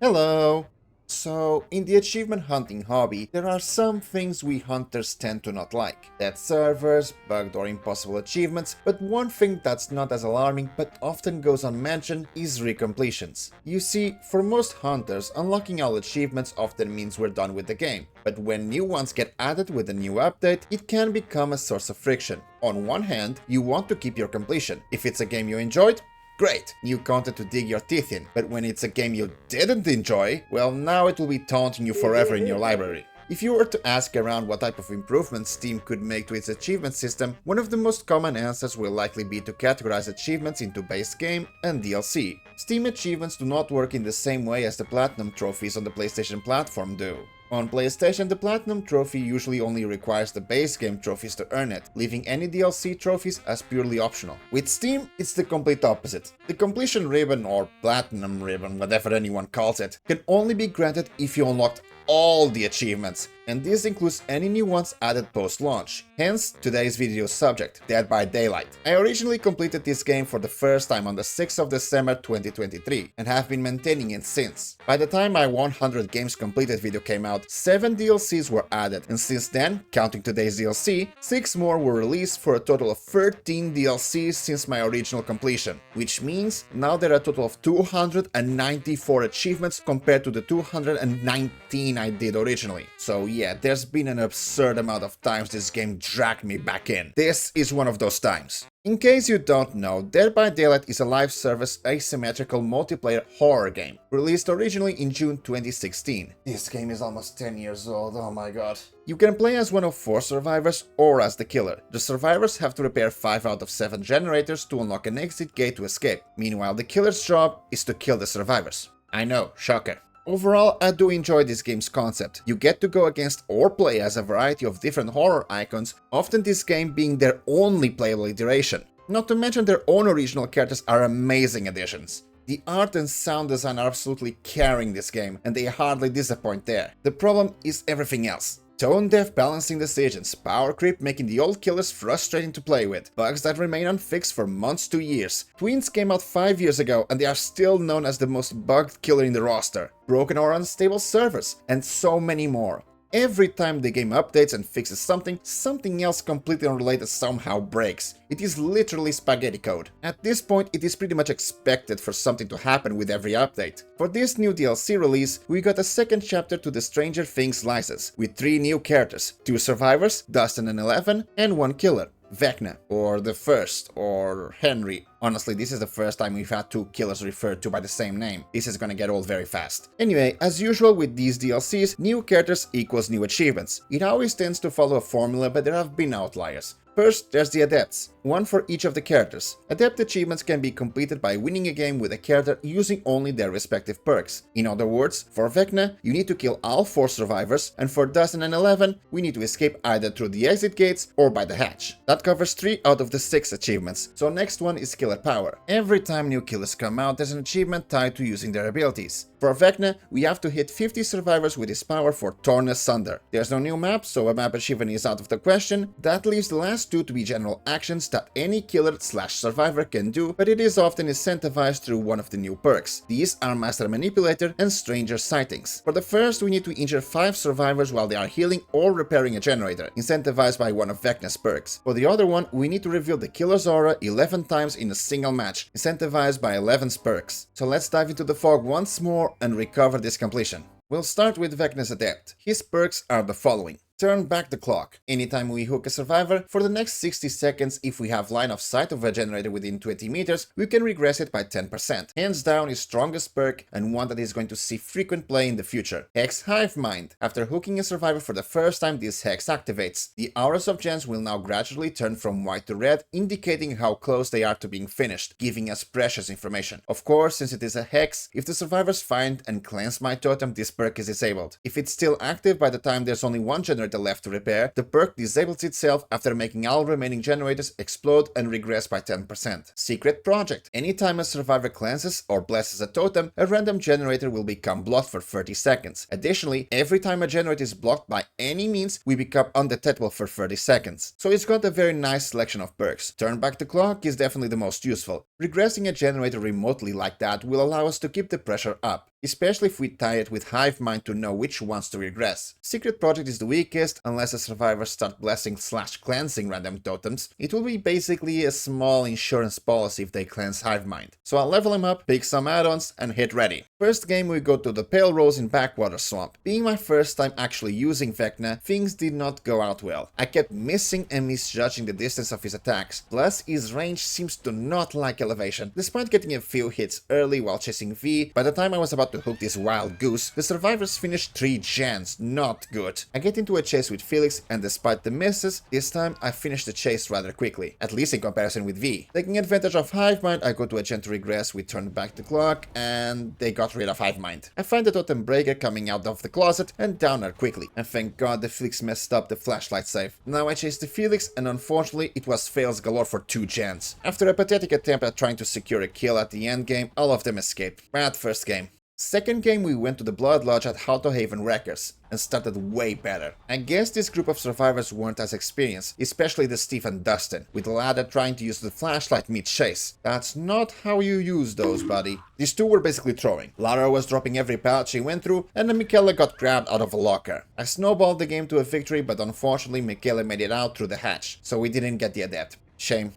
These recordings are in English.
Hello! So, in the achievement hunting hobby, there are some things we hunters tend to not like. Dead servers, bugged or impossible achievements, but one thing that's not as alarming but often goes unmentioned is recompletions. You see, for most hunters, unlocking all achievements often means we're done with the game. But when new ones get added with a new update, it can become a source of friction. On one hand, you want to keep your completion. If it's a game you enjoyed, great, new content to dig your teeth in, but when it's a game you didn't enjoy, well, now it will be taunting you forever in your library. If you were to ask around what type of improvements Steam could make to its achievement system, one of the most common answers will likely be to categorize achievements into base game and DLC. Steam achievements do not work in the same way as the Platinum trophies on the PlayStation platform do. On PlayStation, the Platinum trophy usually only requires the base game trophies to earn it, leaving any DLC trophies as purely optional. With Steam, it's the complete opposite. The completion ribbon, or Platinum ribbon, whatever anyone calls it, can only be granted if you unlocked all the achievements, and this includes any new ones added post-launch. Hence, today's video's subject, Dead by Daylight. I originally completed this game for the first time on the 6th of December 2023, and have been maintaining it since. By the time my 100 games completed video came out, 7 DLCs were added, and since then, counting today's DLC, 6 more were released for a total of 13 DLCs since my original completion, which means now there are a total of 294 achievements compared to the 219 I did originally. So yeah, there's been an absurd amount of times this game dragged me back in. This is one of those times. In case you don't know, Dead by Daylight is a live service asymmetrical multiplayer horror game, released originally in June 2016. This game is almost 10 years old, oh my god. You can play as one of 4 survivors or as the killer. The survivors have to repair 5 out of 7 generators to unlock an exit gate to escape. Meanwhile, the killer's job is to kill the survivors. I know, shocker. Overall, I do enjoy this game's concept. You get to go against or play as a variety of different horror icons, often this game being their only playable iteration. Not to mention their own original characters are amazing additions. The art and sound design are absolutely carrying this game, and they hardly disappoint there. The problem is everything else. Tone-deaf balancing decisions, power creep making the old killers frustrating to play with, bugs that remain unfixed for months to years. Twins came out 5 years ago and they are still known as the most bugged killer in the roster, broken or unstable servers, and so many more. Every time the game updates and fixes something else completely unrelated somehow breaks. It is literally spaghetti code. At this point, it is pretty much expected for something to happen with every update. For this new DLC release, we got a second chapter to the Stranger Things license, with 3 new characters, 2 survivors, Dustin and Eleven, and 1 killer. Vecna, or the First, or Henry. Honestly, this is the first time we've had 2 killers referred to by the same name. This is gonna get old very fast. Anyway, as usual with these DLCs, new characters equals new achievements. It always tends to follow a formula, but there have been outliers. First, there's the Adepts, 1 for each of the characters. Adept achievements can be completed by winning a game with a character using only their respective perks. In other words, for Vecna, you need to kill all 4 survivors, and for Dustin and Eleven, we need to escape either through the exit gates or by the hatch. That covers 3 out of the 6 achievements, so next one is Killer Power. Every time new killers come out, there's an achievement tied to using their abilities. For Vecna, we have to hit 50 survivors with his power for Torn Asunder. There's no new map, so a map achievement is out of the question. That leaves the last 2 to be general actions that any killer/survivor can do, but it is often incentivized through one of the new perks. These are Master Manipulator and Stranger Sightings. For the first, we need to injure 5 survivors while they are healing or repairing a generator, incentivized by one of Vecna's perks. For the other one, we need to reveal the killer's aura 11 times in a single match, incentivized by 11's perks. So let's dive into the fog once more and recover this completion. We'll start with Vecna's Adept. His perks are the following. Turn back the clock. Anytime we hook a survivor, for the next 60 seconds, if we have line of sight of a generator within 20 meters, we can regress it by 10%. Hands down his strongest perk, and one that is going to see frequent play in the future. Hex Hive Mind. After hooking a survivor for the first time, this hex activates. The auras of gens will now gradually turn from white to red, indicating how close they are to being finished, giving us precious information. Of course, since it is a hex, if the survivors find and cleanse my totem, this perk is disabled. If it's still active by the time there's only 1 generator left to repair, the perk disables itself after making all remaining generators explode and regress by 10%. Secret Project. Anytime a survivor cleanses or blesses a totem, a random generator will become blocked for 30 seconds. Additionally, every time a generator is blocked by any means, we become undetectable for 30 seconds. So it's got a very nice selection of perks. Turn back the clock is definitely the most useful. Regressing a generator remotely like that will allow us to keep the pressure up. especially if we tie it with hive mind to know which ones to regress. Secret Project is the weakest unless the survivors start blessing/cleansing random totems. It will be basically a small insurance policy if they cleanse hive mind. So I'll level him up, pick some add-ons, and hit ready. First game we go to the Pale Rose in Backwater Swamp. Being my first time actually using Vecna, things did not go out well. I kept missing and misjudging the distance of his attacks, plus his range seems to not like elevation. Despite getting a few hits early while chasing V, by the time I was about to hook this wild goose, the survivors finished 3 gens, not good. I get into a chase with Felix, and despite the misses, this time I finished the chase rather quickly, at least in comparison with V. Taking advantage of hive mind, I go to a gen to regress, we turn back the clock, and they got rid of hive mind. I find the totem breaker coming out of the closet and down her quickly, and thank god the Felix messed up the flashlight save. Now I chase the Felix, and unfortunately it was fails galore for 2 gens. After a pathetic attempt at trying to secure a kill at the end game, all of them escaped. Bad first game. Second game we went to the Blood Lodge at Haven Wreckers, and started way better. I guess this group of survivors weren't as experienced, especially the Steve and Dustin, with Lada trying to use the flashlight mid-chase. That's not how you use those, buddy. These two were basically throwing. Lara was dropping every pouch she went through, and then Michele got grabbed out of a locker. I snowballed the game to a victory, but unfortunately Michele made it out through the hatch, so we didn't get the Adept. Shame.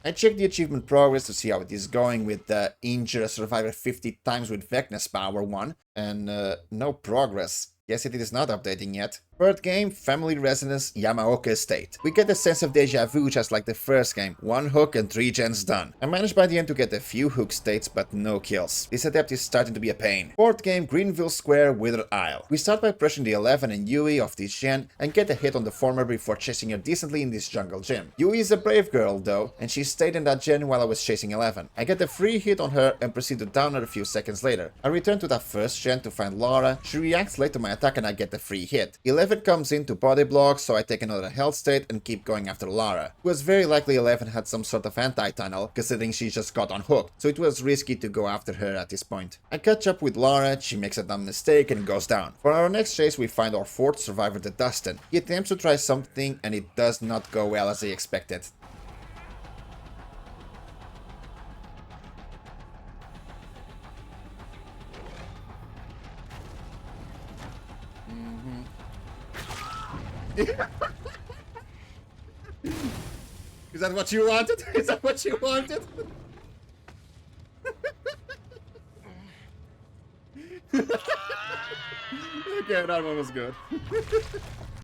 I checked the achievement progress to see how it is going with the injure a survivor 50 times with Vecna's power 1, and no progress. Guess it is not updating yet. Third game, Family Residence, Yamaoka Estate. We get a sense of deja vu just like the first game, 1 hook and 3 gens done. I managed by the end to get a few hook states but no kills. This Adept is starting to be a pain. Fourth game, Greenville Square, Withered Isle. We start by pressuring the 11 and Yui of this gen and get a hit on the former before chasing her decently in this jungle gym. Yui is a brave girl though, and she stayed in that gen while I was chasing 11. I get a free hit on her and proceed to down her a few seconds later. I return to that first gen to find Lara, she reacts late to my attack and I get the free hit. 11 comes in to body block, so I take another health state and keep going after Lara. It was very likely 11 had some sort of anti-tunnel, considering she just got unhooked, so it was risky to go after her at this point. I catch up with Lara, she makes a dumb mistake and goes down. For our next chase we find our 4th survivor, the Dustin. He attempts to try something and it does not go well as I expected. Is that what you wanted? Is that what you wanted? Okay, that one was good.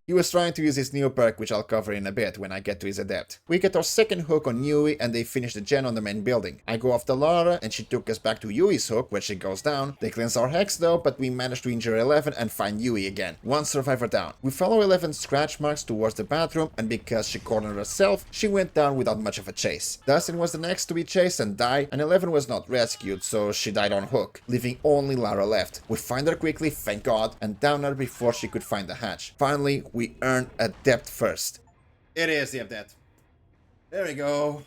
He was trying to use his new perk, which I'll cover in a bit when I get to his Adept. We get our second hook on Yui and they finish the gen on the main building. I go after Lara and she took us back to Yui's hook where she goes down. They cleanse our hex though, but we manage to injure 11 and find Yui again. 1 survivor down. We follow 11's scratch marks towards the bathroom and because she cornered herself, she went down without much of a chase. Dustin was the next to be chased and die, and 11 was not rescued, so she died on hook, leaving only Lara left. We find her quickly, thank god, and down her before she could find the hatch. Finally, we earn Adept First. It is the Adept. There we go.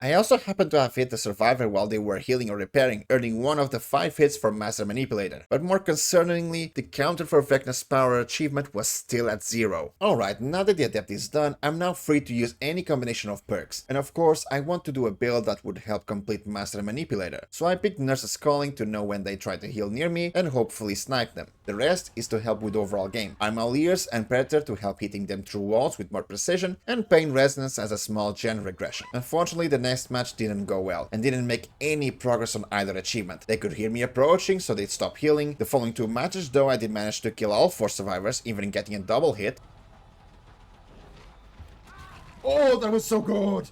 I also happened to have hit the survivor while they were healing or repairing, earning 1 of the 5 hits from Master Manipulator. But more concerningly, the counter for Vecna's power achievement was still at 0. Alright, now that the Adept is done, I'm now free to use any combination of perks. And of course, I want to do a build that would help complete Master Manipulator. So I picked Nurse's Calling to know when they try to heal near me and hopefully snipe them. The rest is to help with overall game. I'm all ears and Predator to help hitting them through walls with more precision, and Pain Resonance as a small gen regression. Unfortunately, the next match didn't go well, and didn't make any progress on either achievement. They could hear me approaching, so they'd stop healing. The following 2 matches though, I did manage to kill all 4 survivors, even getting a double hit. Oh, that was so good!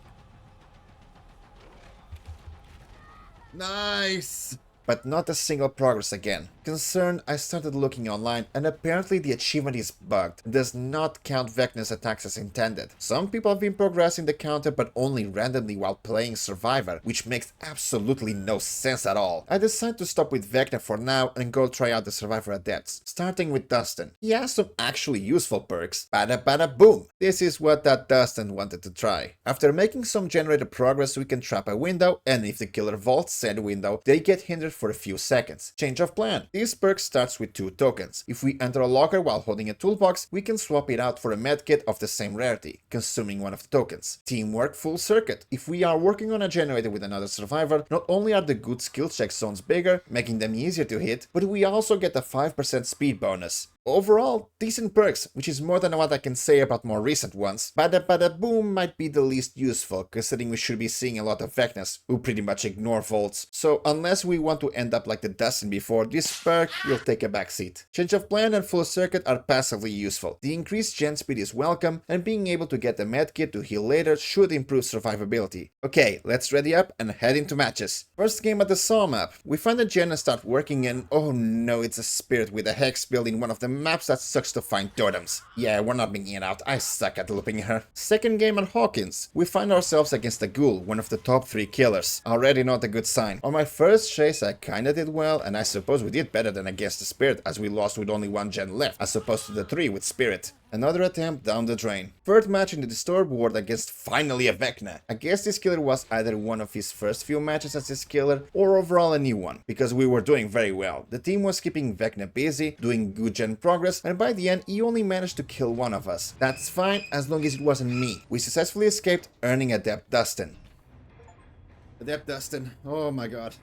Nice! But not a single progress again. Concerned, I started looking online and apparently the achievement is bugged and does not count Vecna's attacks as intended. Some people have been progressing the counter but only randomly while playing Survivor, which makes absolutely no sense at all. I decided to stop with Vecna for now and go try out the Survivor Adepts, starting with Dustin. He has some actually useful perks. Bada bada boom! This is what that Dustin wanted to try. After making some generated progress, we can trap a window, and if the killer vaults said window, they get hindered for a few seconds. Change of plan. This perk starts with 2 tokens. If we enter a locker while holding a toolbox, we can swap it out for a medkit of the same rarity, consuming one of the tokens. Teamwork full circuit. If we are working on a generator with another survivor, not only are the good skill check zones bigger, making them easier to hit, but we also get a 5% speed bonus. Overall, decent perks, which is more than what I can say about more recent ones. Bada Bada Boom might be the least useful, considering we should be seeing a lot of Vecnas, who pretty much ignore volts. So unless we want to end up like the Dustin before, this perk will take a backseat. Change of plan and full circuit are passively useful. The increased gen speed is welcome, and being able to get a medkit to heal later should improve survivability. Okay, let's ready up and head into matches. First game at the Saw map. We find a gen and start working in... oh no, it's a spirit with a hex build in one of the maps that sucks to find totems. Yeah, we're not making it out, I suck at looping her. Second game at Hawkins. We find ourselves against a ghoul, one of the top 3 killers. Already not a good sign. On my first chase I kinda did well, and I suppose we did better than against the spirit, as we lost with only 1 gen left, as opposed to the 3 with spirit. Another attempt down the drain. Third match in the Disturbed Ward against finally a Vecna. I guess this killer was either one of his first few matches as this killer, or overall a new one, because we were doing very well. The team was keeping Vecna busy, doing good gen progress, and by the end he only managed to kill one of us. That's fine, as long as it wasn't me. We successfully escaped, earning Adept Dustin. Adept Dustin, oh my god.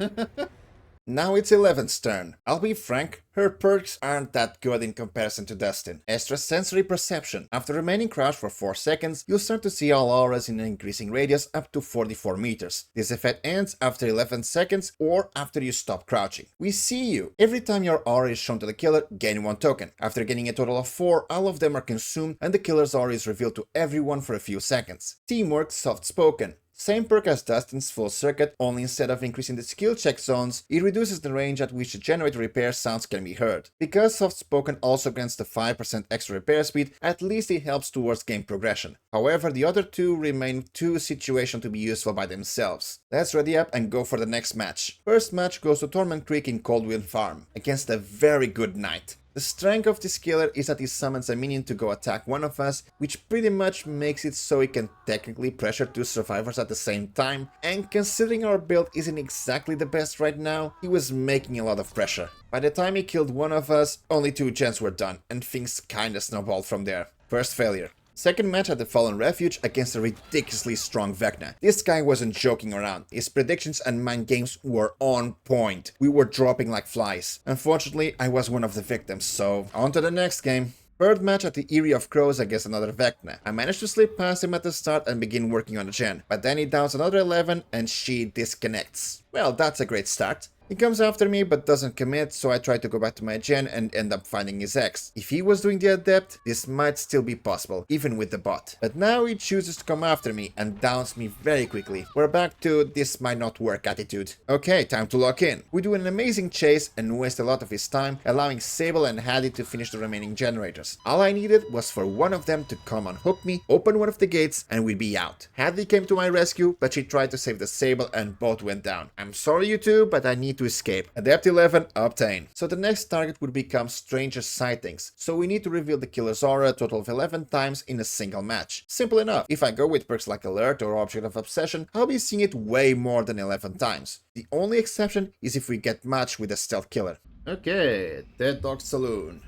Now it's 11's turn. I'll be frank, her perks aren't that good in comparison to Dustin. Extrasensory perception. After remaining crouched for 4 seconds, you'll start to see all auras in an increasing radius up to 44 meters. This effect ends after 11 seconds or after you stop crouching. We see you. Every time your aura is shown to the killer, gain 1 token. After getting a total of 4, all of them are consumed and the killer's aura is revealed to everyone for a few seconds. Teamwork soft spoken. Same perk as Dustin's full circuit, only instead of increasing the skill check zones, it reduces the range at which the generator repair sounds can be heard. Because soft spoken also grants the 5% extra repair speed, at least it helps towards game progression. However, the other 2 remain too situational to be useful by themselves. Let's ready up and go for the next match. First match goes to Torment Creek in Coldwind Farm, against a very good knight. The strength of this killer is that he summons a minion to go attack one of us, which pretty much makes it so he can technically pressure 2 survivors at the same time, and considering our build isn't exactly the best right now, he was making a lot of pressure. By the time he killed one of us, only 2 gens were done, and things kinda snowballed from there. First failure. Second match at the Fallen Refuge against a ridiculously strong Vecna. This guy wasn't joking around. His predictions and mind games were on point. We were dropping like flies. Unfortunately, I was one of the victims, so on to the next game. Third match at the Eyrie of Crows against another Vecna. I managed to slip past him at the start and begin working on the gen, but then he downs another 11 and she disconnects. Well, that's a great start. He comes after me but doesn't commit, so I try to go back to my gen and end up finding his ex. If he was doing the Adept, this might still be possible, even with the bot. But now he chooses to come after me and downs me very quickly. We're back to this might not work attitude. Okay, time to lock in. We do an amazing chase and waste a lot of his time, allowing Sable and Hattie to finish the remaining generators. All I needed was for one of them to come unhook me, open one of the gates, and we'd be out. Hattie came to my rescue, but she tried to save the Sable and both went down. I'm sorry you two, but I need to escape. Adept 11 obtained. So the next target would become Stranger's Sightings, so we need to reveal the killer's aura a total of 11 times in a single match. Simple enough. If I go with perks like Alert or Object of Obsession, I'll be seeing it way more than 11 times. The only exception is if we get matched with a stealth killer. Okay, Dead Dog Saloon.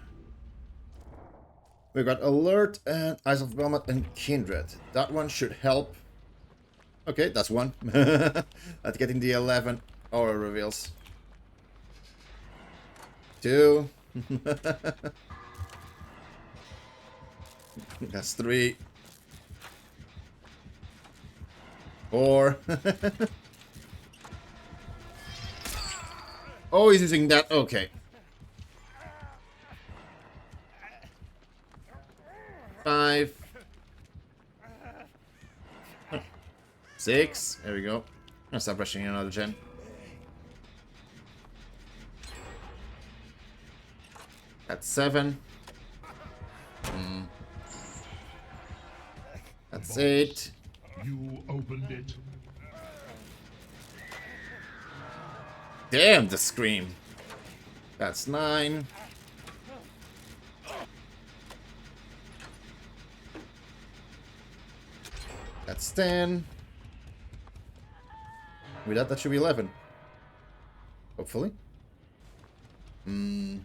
We got Alert and Eyes of Belmont and Kindred. That one should help. Okay, that's one. At getting the 11 aura reveals. 2. That's 3. 4. Oh, he's using that. Okay. 5. 6. There we go. I'm gonna stop rushing another gen. That's 7. That's 8. You opened it. Damn, the scream. That's 9. That's 10. With that, that should be 11. Oh, Hopefully. Unless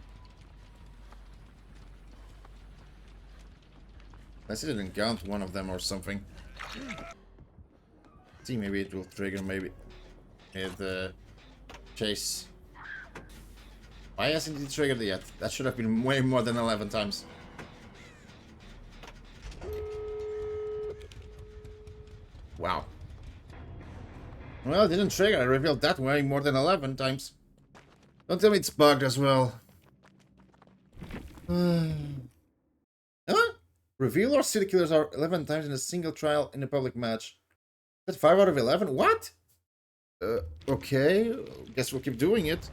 it didn't count one of them or something. See, maybe it will trigger, maybe it chase. Why hasn't it triggered yet? That should have been way more than 11 times. Wow. Well, it didn't trigger. I revealed that way more than 11 times. Don't tell me it's bugged as well. Huh? Reveal or city killers are 11 times in a single trial in a public match. That's 5 out of 11? What? Okay. Guess we'll keep doing it.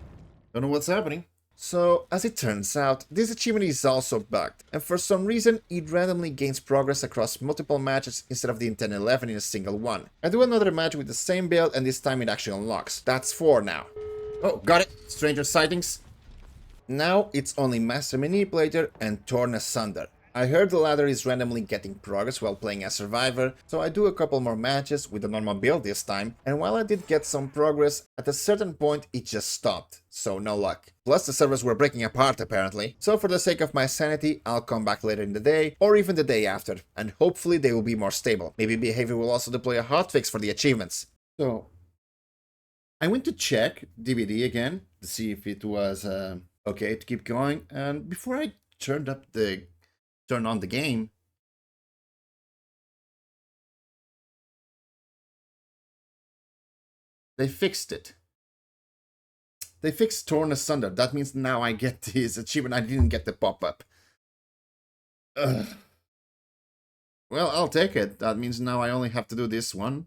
Don't know what's happening. So, as it turns out, this achievement is also bugged, and for some reason, it randomly gains progress across multiple matches instead of the intended 11 in a single one. I do another match with the same build, and this time it actually unlocks. That's 4 now. Oh, got it! Stranger Sightings. Now, it's only Master Manipulator and Torn Asunder. I heard the latter is randomly getting progress while playing as Survivor, so I do a couple more matches with the normal build this time, and while I did get some progress, at a certain point it just stopped, so no luck. Plus the servers were breaking apart apparently, so for the sake of my sanity, I'll come back later in the day, or even the day after, and hopefully they will be more stable. Maybe Behavior will also deploy a hotfix for the achievements. So, I went to check DVD again, to see if it was okay to keep going, and before I turn on the game, they fixed it. They fixed Torn Asunder. That means now I get this achievement. I didn't get the pop-up. Well, I'll take it. That means now I only have to do this one.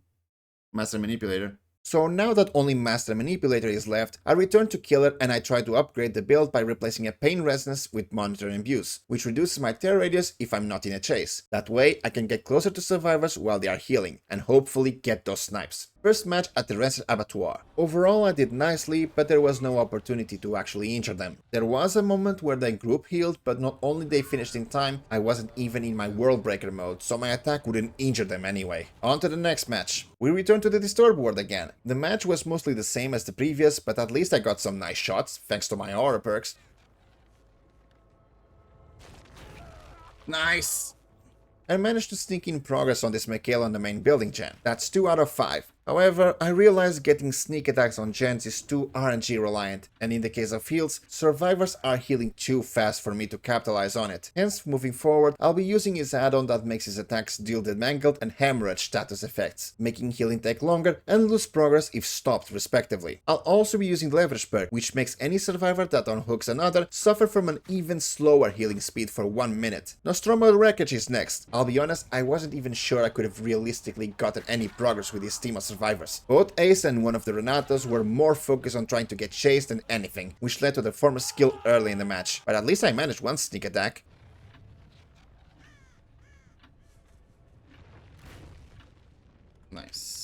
Master Manipulator. So now that only Master Manipulator is left, I return to Killer and I try to upgrade the build by replacing a Pain Resonance with Monitor Imbues, which reduces my tear radius if I'm not in a chase. That way, I can get closer to survivors while they are healing, and hopefully get those snipes. First match at the Rancid Abattoir. Overall I did nicely, but there was no opportunity to actually injure them. There was a moment where the group healed, but not only they finished in time, I wasn't even in my World Breaker mode, so my attack wouldn't injure them anyway. On to the next match. We return to the Disturb ward again. The match was mostly the same as the previous, but at least I got some nice shots, thanks to my aura perks. Nice! I managed to sneak in progress on this Michaela on the main building gen. That's 2 out of 5. However, I realized getting sneak attacks on gens is too RNG reliant, and in the case of heals, survivors are healing too fast for me to capitalize on it. Hence, moving forward, I'll be using his add-on that makes his attacks deal the Mangled and Hemorrhage status effects, making healing take longer and lose progress if stopped respectively. I'll also be using Leverage perk, which makes any survivor that unhooks another suffer from an even slower healing speed for 1 minute. Nostromo Wreckage is next. I'll be honest, I wasn't even sure I could have realistically gotten any progress with this team of survivors. Both Ace and one of the Renatos were more focused on trying to get chased than anything, which led to the former skill early in the match, but at least I managed one sneak attack. Nice.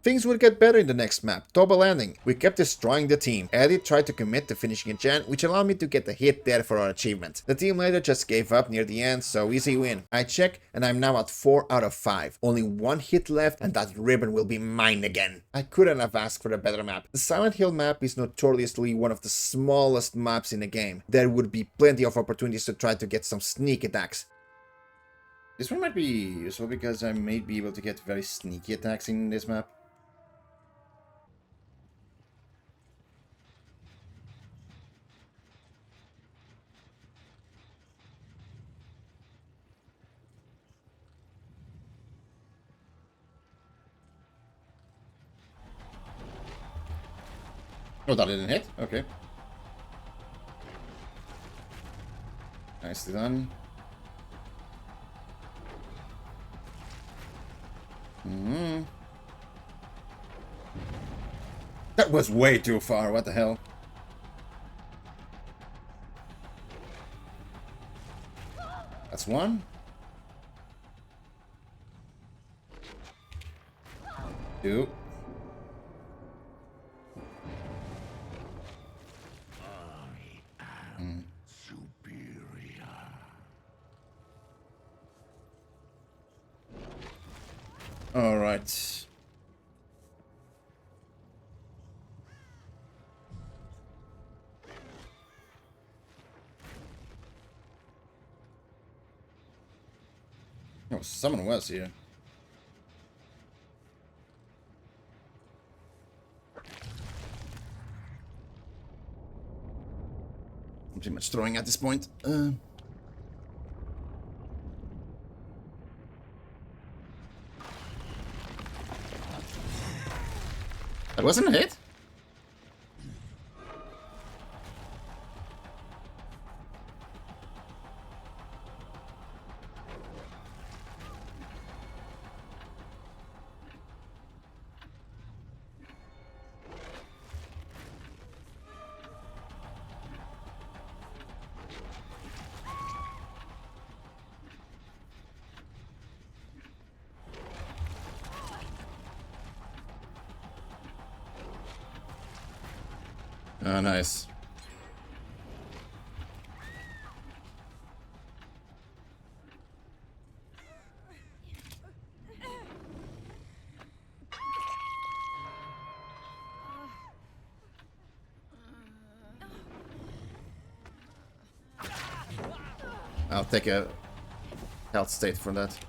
Things would get better in the next map, Toba Landing. We kept destroying the team. Eddie tried to commit to finishing a gen, which allowed me to get the hit there for our achievement. The team leader just gave up near the end, so easy win. I check, and I'm now at 4 out of 5. Only 1 hit left, and that ribbon will be mine again. I couldn't have asked for a better map. The Silent Hill map is notoriously one of the smallest maps in the game. There would be plenty of opportunities to try to get some sneak attacks. This one might be useful because I may be able to get very sneaky attacks in this map. Oh, that didn't hit? Okay. Nicely done. That was way too far, what the hell? That's one. 2. All right. Oh, someone was here. I'm pretty much throwing at this point. That wasn't a hit? Oh, nice. I'll take a health state for that.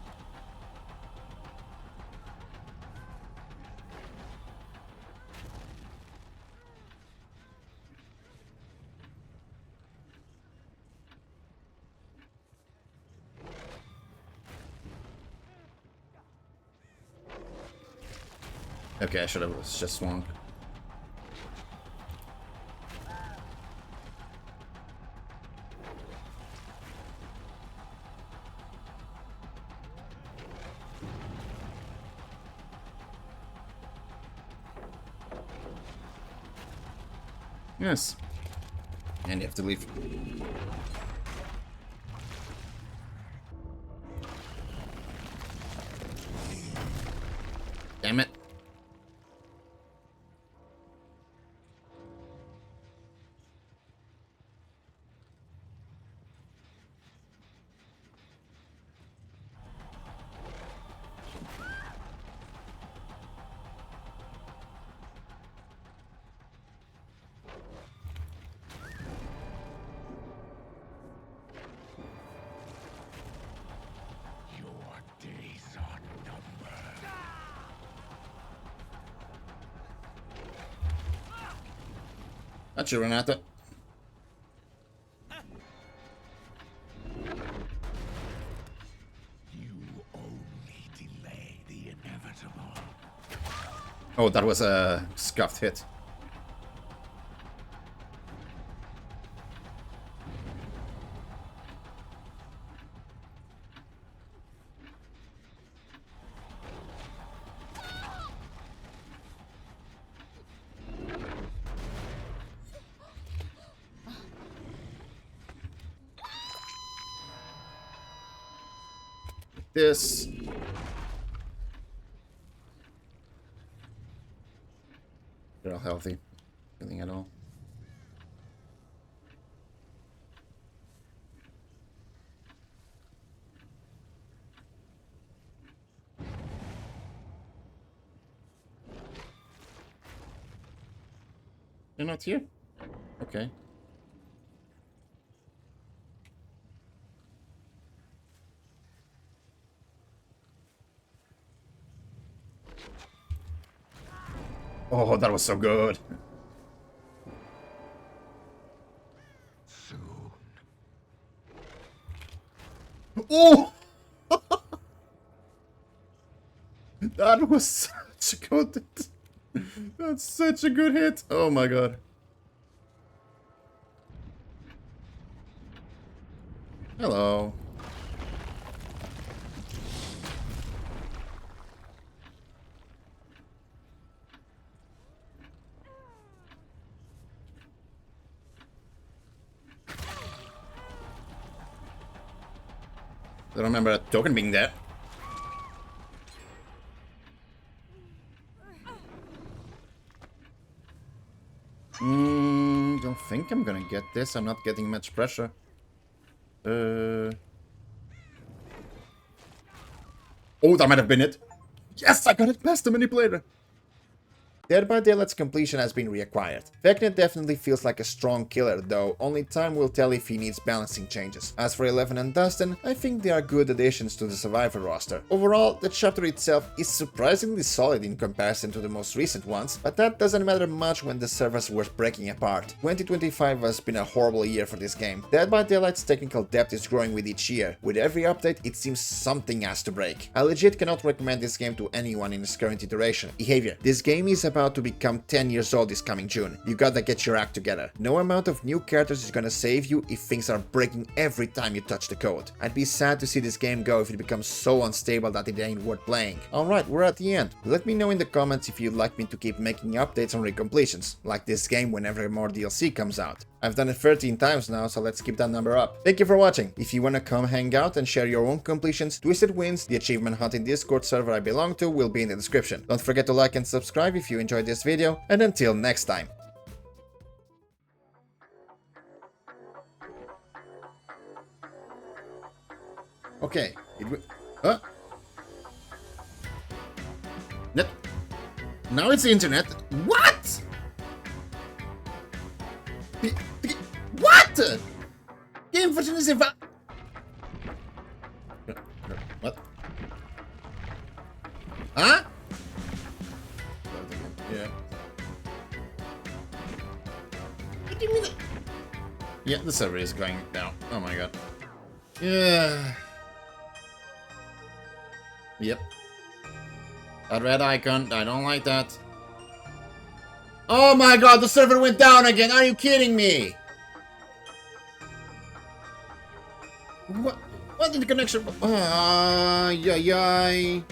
Okay, I should have just swung. Yes. And you have to leave. Damn it. Your days are numbered. That should run out there. You only delay the inevitable. Oh, that was a scuffed hit. This. They're all healthy. Nothing at all. You're not here? Okay. Oh, that was so good. Soon. Oh! That was such a good hit. That's such a good hit. Oh my god. Hello. I don't remember a token being there. Don't think I'm gonna get this. I'm not getting much pressure. Oh, that might have been it. Yes, I got it past the manipulator. Dead by Daylight's completion has been reacquired. Vecna definitely feels like a strong killer, though only time will tell if he needs balancing changes. As for Eleven and Dustin, I think they are good additions to the Survivor roster. Overall, the chapter itself is surprisingly solid in comparison to the most recent ones, but that doesn't matter much when the servers were breaking apart. 2025 has been a horrible year for this game. Dead by Daylight's technical depth is growing with each year. With every update, it seems something has to break. I legit cannot recommend this game to anyone in its current iteration. Behavior. This game is about to become 10 years old this coming June. You gotta get your act together. No amount of new characters is gonna save you if things are breaking every time you touch the code. I'd be sad to see this game go if it becomes so unstable that it ain't worth playing. Alright, we're at the end. Let me know in the comments if you'd like me to keep making updates on recompletions, like this game whenever more DLC comes out. I've done it 13 times now, so let's keep that number up. Thank you for watching. If you wanna come hang out and share your own completions, Twisted Wins, the achievement hunting Discord server I belong to, will be in the description. Don't forget to like and subscribe if you enjoyed this video, and until next time. Okay, huh? Net. Now it's the internet. What? What? Game version is invalid. What? Huh? Yeah. What do you mean? Yeah, the server is going down. Oh my god. Yeah. Yep. That red icon, I don't like that. Oh my god, the server went down again. Are you kidding me? What did the connection? Yay.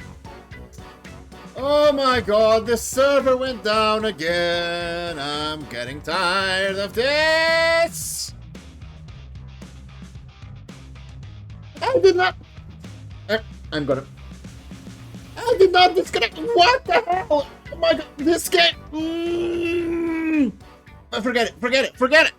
Oh my god, the server went down again. I'm getting tired of this. I did not. I'm gonna. I did not disconnect. What the hell? Oh my god, this game. Forget it. Forget it. Forget it.